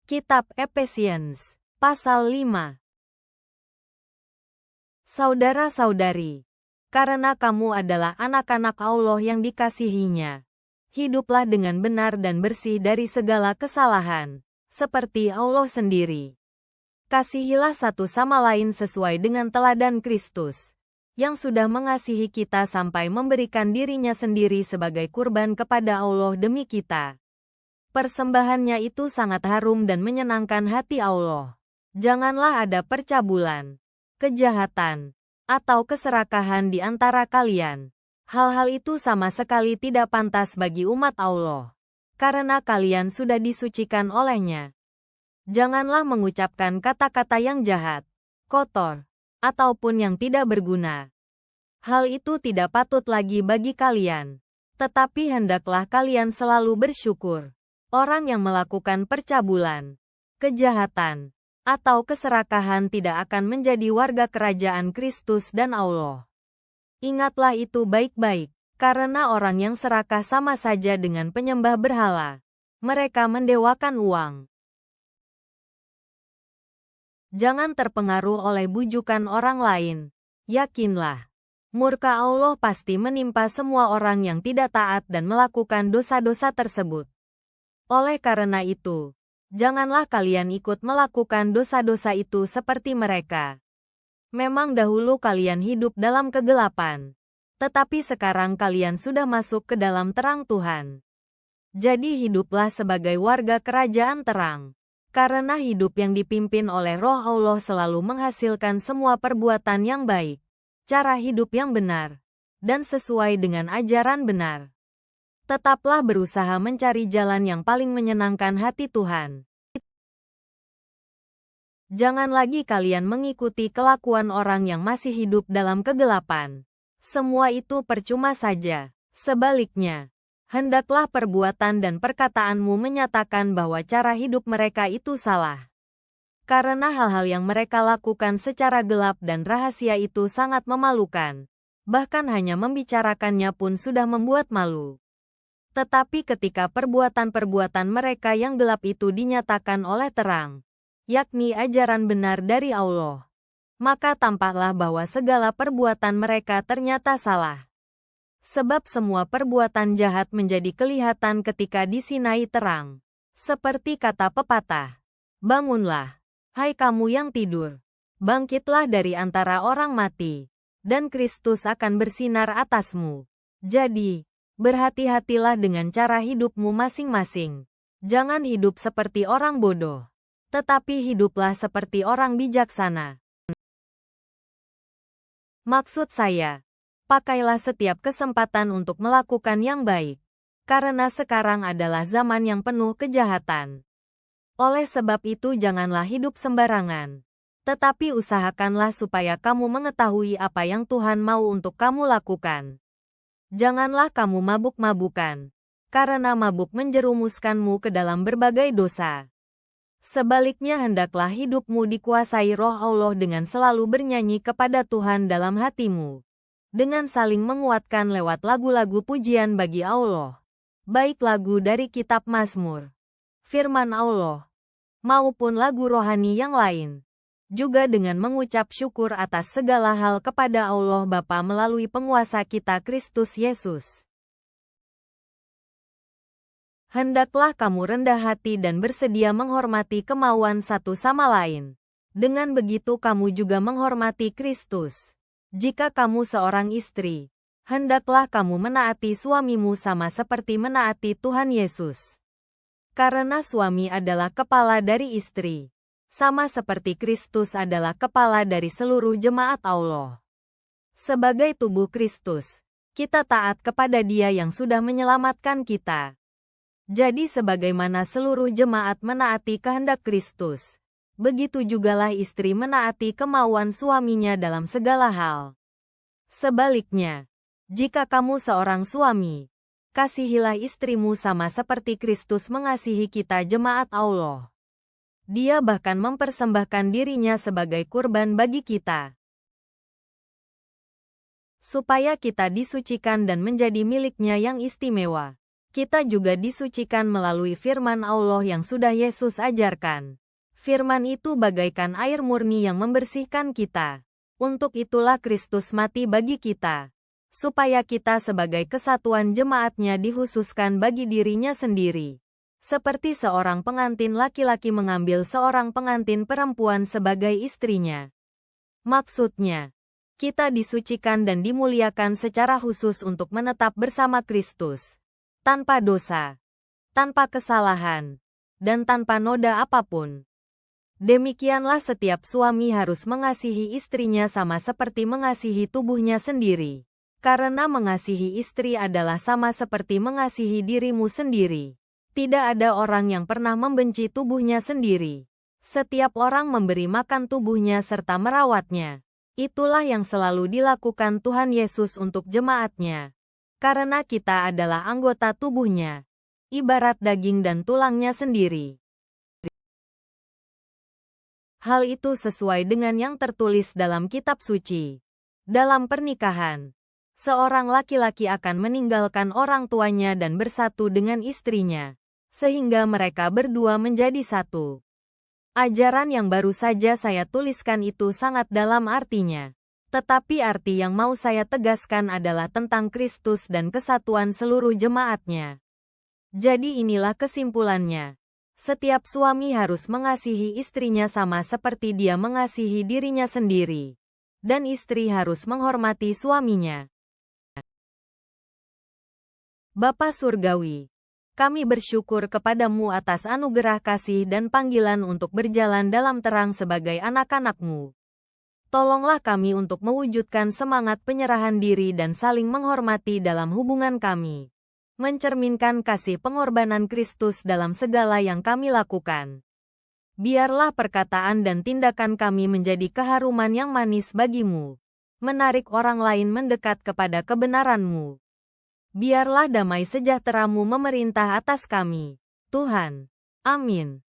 Kitab Efesiens, pasal 5. Saudara-saudari, karena kamu adalah anak-anak Allah yang dikasihinya, hiduplah dengan benar dan bersih dari segala kesalahan, seperti Allah sendiri. Kasihilah satu sama lain sesuai dengan teladan Kristus, yang sudah mengasihi kita sampai memberikan dirinya sendiri sebagai kurban kepada Allah demi kita. Persembahannya itu sangat harum dan menyenangkan hati Allah. Janganlah ada percabulan, kejahatan, atau keserakahan di antara kalian. Hal-hal itu sama sekali tidak pantas bagi umat Allah, karena kalian sudah disucikan olehnya. Janganlah mengucapkan kata-kata yang jahat, kotor, ataupun yang tidak berguna. Hal itu tidak patut lagi bagi kalian. Tetapi hendaklah kalian selalu bersyukur. Orang yang melakukan percabulan, kejahatan, atau keserakahan tidak akan menjadi warga kerajaan Kristus dan Allah. Ingatlah itu baik-baik, karena orang yang serakah sama saja dengan penyembah berhala. Mereka mendewakan uang. Jangan terpengaruh oleh bujukan orang lain. Yakinlah, murka Allah pasti menimpa semua orang yang tidak taat dan melakukan dosa-dosa tersebut. Oleh karena itu, janganlah kalian ikut melakukan dosa-dosa itu seperti mereka. Memang dahulu kalian hidup dalam kegelapan, tetapi sekarang kalian sudah masuk ke dalam terang Tuhan. Jadi hiduplah sebagai warga kerajaan terang, karena hidup yang dipimpin oleh Roh Allah selalu menghasilkan semua perbuatan yang baik, cara hidup yang benar, dan sesuai dengan ajaran benar. Tetaplah berusaha mencari jalan yang paling menyenangkan hati Tuhan. Jangan lagi kalian mengikuti kelakuan orang yang masih hidup dalam kegelapan. Semua itu percuma saja. Sebaliknya, hendaklah perbuatan dan perkataanmu menyatakan bahwa cara hidup mereka itu salah. Karena hal-hal yang mereka lakukan secara gelap dan rahasia itu sangat memalukan. Bahkan hanya membicarakannya pun sudah membuat malu. Tetapi ketika perbuatan-perbuatan mereka yang gelap itu dinyatakan oleh terang, yakni ajaran benar dari Allah, maka tampaklah bahwa segala perbuatan mereka ternyata salah. Sebab semua perbuatan jahat menjadi kelihatan ketika disinai terang. Seperti kata pepatah, bangunlah, hai kamu yang tidur, bangkitlah dari antara orang mati, dan Kristus akan bersinar atasmu. Jadi, berhati-hatilah dengan cara hidupmu masing-masing. Jangan hidup seperti orang bodoh, tetapi hiduplah seperti orang bijaksana. Maksud saya, pakailah setiap kesempatan untuk melakukan yang baik, karena sekarang adalah zaman yang penuh kejahatan. Oleh sebab itu janganlah hidup sembarangan, tetapi usahakanlah supaya kamu mengetahui apa yang Tuhan mau untuk kamu lakukan. Janganlah kamu mabuk-mabukan, karena mabuk menjerumuskanmu ke dalam berbagai dosa. Sebaliknya hendaklah hidupmu dikuasai Roh Allah dengan selalu bernyanyi kepada Tuhan dalam hatimu, dengan saling menguatkan lewat lagu-lagu pujian bagi Allah, baik lagu dari kitab Mazmur, firman Allah, maupun lagu rohani yang lain. Juga dengan mengucap syukur atas segala hal kepada Allah Bapa melalui penguasa kita Kristus Yesus. Hendaklah kamu rendah hati dan bersedia menghormati kemauan satu sama lain. Dengan begitu kamu juga menghormati Kristus. Jika kamu seorang istri, hendaklah kamu menaati suamimu sama seperti menaati Tuhan Yesus. Karena suami adalah kepala dari istri, sama seperti Kristus adalah kepala dari seluruh jemaat Allah. Sebagai tubuh Kristus, kita taat kepada Dia yang sudah menyelamatkan kita. Jadi sebagaimana seluruh jemaat menaati kehendak Kristus, begitu jugalah istri menaati kemauan suaminya dalam segala hal. Sebaliknya, jika kamu seorang suami, kasihilah istrimu sama seperti Kristus mengasihi kita jemaat Allah. Dia bahkan mempersembahkan dirinya sebagai kurban bagi kita, supaya kita disucikan dan menjadi miliknya yang istimewa. Kita juga disucikan melalui firman Allah yang sudah Yesus ajarkan. Firman itu bagaikan air murni yang membersihkan kita. Untuk itulah Kristus mati bagi kita, supaya kita sebagai kesatuan jemaatnya dikhususkan bagi dirinya sendiri. Seperti seorang pengantin laki-laki mengambil seorang pengantin perempuan sebagai istrinya. Maksudnya, kita disucikan dan dimuliakan secara khusus untuk menetap bersama Kristus, tanpa dosa, tanpa kesalahan, dan tanpa noda apapun. Demikianlah setiap suami harus mengasihi istrinya sama seperti mengasihi tubuhnya sendiri. Karena mengasihi istri adalah sama seperti mengasihi dirimu sendiri. Tidak ada orang yang pernah membenci tubuhnya sendiri. Setiap orang memberi makan tubuhnya serta merawatnya. Itulah yang selalu dilakukan Tuhan Yesus untuk jemaatnya. Karena kita adalah anggota tubuhnya, ibarat daging dan tulangnya sendiri. Hal itu sesuai dengan yang tertulis dalam kitab suci. Dalam pernikahan, seorang laki-laki akan meninggalkan orang tuanya dan bersatu dengan istrinya, sehingga mereka berdua menjadi satu. Ajaran yang baru saja saya tuliskan itu sangat dalam artinya. Tetapi arti yang mau saya tegaskan adalah tentang Kristus dan kesatuan seluruh jemaatnya. Jadi inilah kesimpulannya. Setiap suami harus mengasihi istrinya sama seperti dia mengasihi dirinya sendiri. Dan istri harus menghormati suaminya. Bapa Surgawi, kami bersyukur kepadamu atas anugerah kasih dan panggilan untuk berjalan dalam terang sebagai anak-anak-Mu. Tolonglah kami untuk mewujudkan semangat penyerahan diri dan saling menghormati dalam hubungan kami. Mencerminkan kasih pengorbanan Kristus dalam segala yang kami lakukan. Biarlah perkataan dan tindakan kami menjadi keharuman yang manis bagimu. Menarik orang lain mendekat kepada kebenaran-Mu. Biarlah damai sejahtera-Mu memerintah atas kami, Tuhan. Amin.